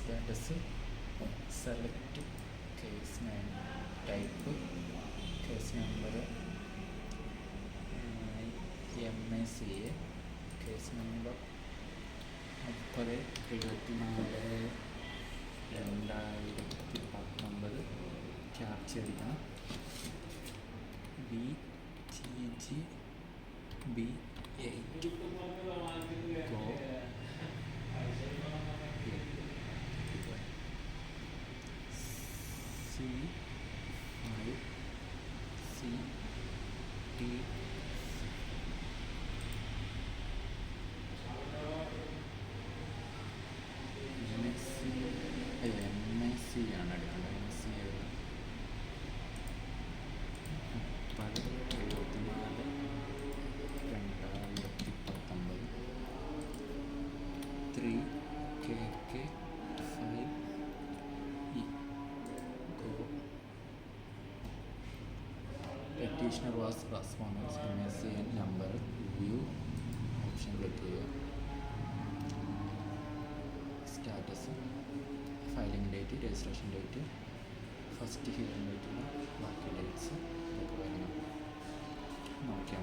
Status select case type case number MACA case number 30/24/2019 capture അടിക്കണം. BTGB8 go C5CT MAC ആണ് എടുക്കേണ്ടത്. MAC 30/24/2019 3KK5E go. Petitioner was response MACN number view option click ചെയ്യുക. Status filing date, registration date, first hearing ഡേറ്റുള്ള ബാക്കി dates ഇതൊക്കെ വരണം. നോക്കിയാൽ